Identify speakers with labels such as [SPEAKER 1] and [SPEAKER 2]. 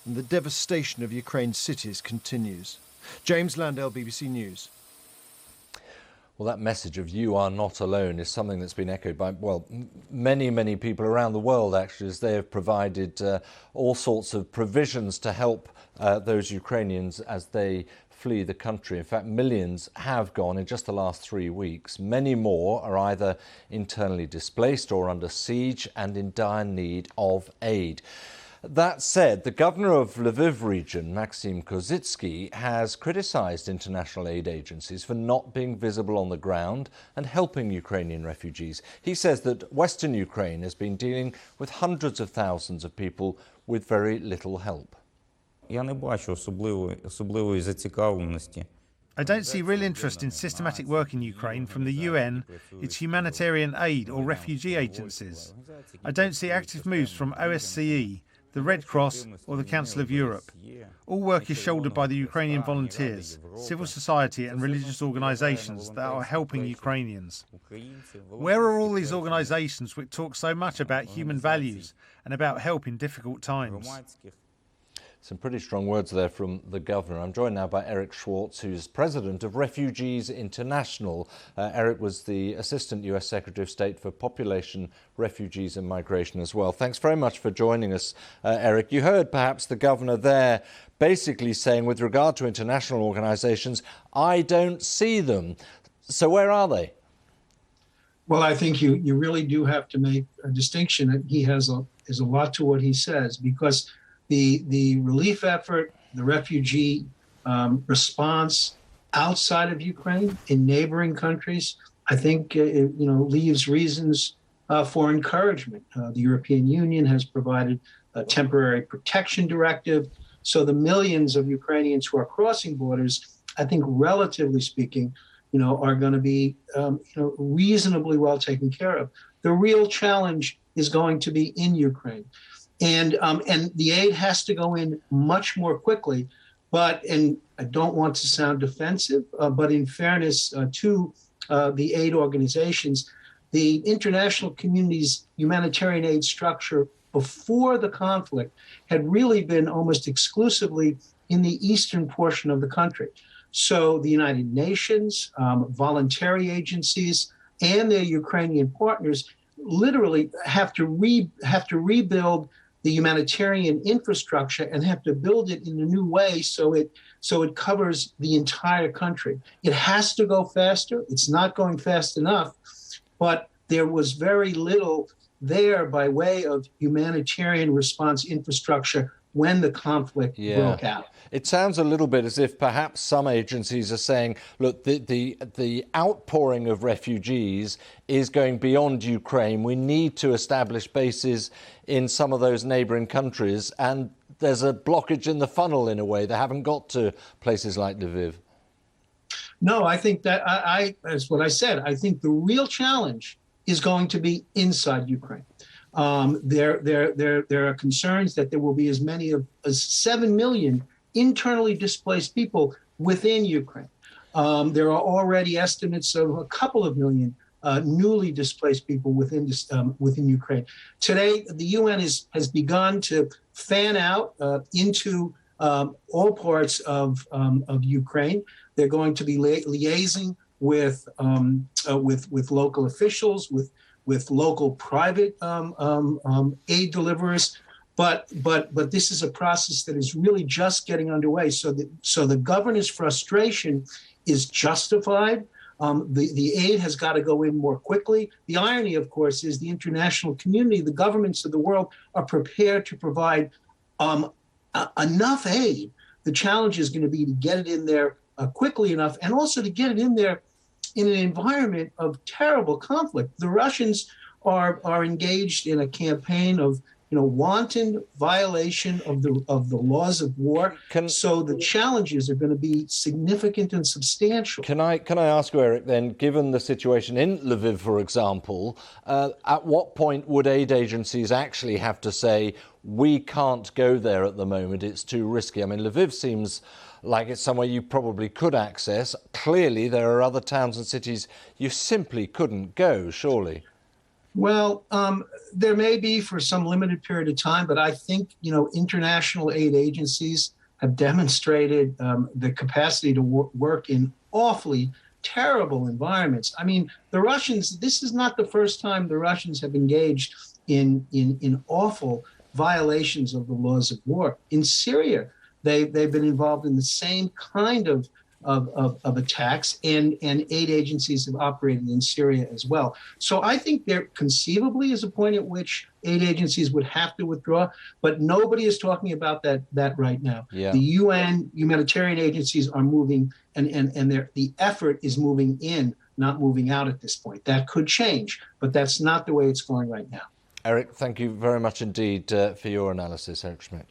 [SPEAKER 1] and the devastation of Ukraine's cities continues. James Landell, BBC News.
[SPEAKER 2] Well, that message of "you are not alone" is something that's been echoed by, well, many people around the world, actually, as they have provided all sorts of provisions to help those Ukrainians as they flee the country. In fact, millions have gone in just the last 3 weeks. Many more are either internally displaced or under siege and in dire need of aid. That said, the governor of Lviv region, Maxim Kozitsky, has criticised international aid agencies for not being visible on the ground and helping Ukrainian refugees. He says that Western Ukraine has been dealing with hundreds of thousands of people with very little help.
[SPEAKER 3] I don't see real interest in systematic work in Ukraine from the UN, its humanitarian aid or refugee agencies. I don't see active moves from OSCE, the Red Cross or the Council of Europe. All work is shouldered by the Ukrainian volunteers, civil society and religious organisations that are helping Ukrainians. Where are all these organisations which talk so much about human values and about help in difficult times?
[SPEAKER 2] Some pretty strong words there from the governor. I'm joined now by Eric Schwartz, who's president of Refugees International. Eric was the Assistant US Secretary of State for Population, Refugees and Migration as well. Thanks very much for joining us, Eric. You heard perhaps the governor there basically saying, with regard to international organisations, I don't see them. So where are they?
[SPEAKER 4] Well, I think you really do have to make a distinction. He has a lot to what he says, because the relief effort, the refugee response outside of Ukraine in neighboring countries, I think leaves reasons for encouragement. The European Union has provided a temporary protection directive, so the millions of Ukrainians who are crossing borders, I think, relatively speaking, are going to be reasonably well taken care of. The real challenge is going to be in Ukraine. And the aid has to go in much more quickly. And I don't want to sound defensive, but in fairness to the aid organizations, the international community's humanitarian aid structure before the conflict had really been almost exclusively in the eastern portion of the country. So the United Nations, voluntary agencies, and their Ukrainian partners literally have to rebuild the humanitarian infrastructure and have to build it in a new way so it covers the entire country. It has to go faster. It's not going fast enough, but there was very little there by way of humanitarian response infrastructure when the conflict broke out.
[SPEAKER 2] It sounds a little bit as if perhaps some agencies are saying, look, the outpouring of refugees is going beyond Ukraine. We need to establish bases in some of those neighbouring countries, and there's a blockage in the funnel in a way. They haven't got to places like Lviv.
[SPEAKER 4] No, I think that that's what I said. I think the real challenge is going to be inside Ukraine. There are concerns that there will be as many as 7 million internally displaced people within Ukraine. There are already estimates of a couple of million newly displaced people within Ukraine. Today, the UN has begun to fan out into all parts of Ukraine. They're going to be liaising with local officials, with local private aid deliverers. But this is a process that is really just getting underway. So the governor's frustration is justified. The aid has got to go in more quickly. The irony, of course, is the international community, the governments of the world, are prepared to provide enough aid. The challenge is going to be to get it in there quickly enough, and also to get it in there in an environment of terrible conflict. The Russians are engaged in a campaign of wanton violation of the laws of war. So the challenges are going to be significant and substantial.
[SPEAKER 2] Can I ask you, Eric, then, given the situation in Lviv, for example, at what point would aid agencies actually have to say, we can't go there at the moment, it's too risky? I mean, Lviv seems like it's somewhere you probably could access. Clearly, there are other towns and cities you simply couldn't go, surely.
[SPEAKER 4] Well, there may be for some limited period of time, but I think, international aid agencies have demonstrated the capacity to work in awfully terrible environments. I mean, the Russians, this is not the first time the Russians have engaged in awful violations of the laws of war. In Syria, they've been involved in the same kind of attacks, and aid agencies have operated in Syria as well. So I think there conceivably is a point at which aid agencies would have to withdraw, but nobody is talking about that right now.
[SPEAKER 2] Yeah.
[SPEAKER 4] The UN humanitarian agencies are moving, and the effort is moving in, not moving out at this point. That could change, but that's not the way it's going right now.
[SPEAKER 2] Eric, thank you very much indeed for your analysis, Eric Schmidt.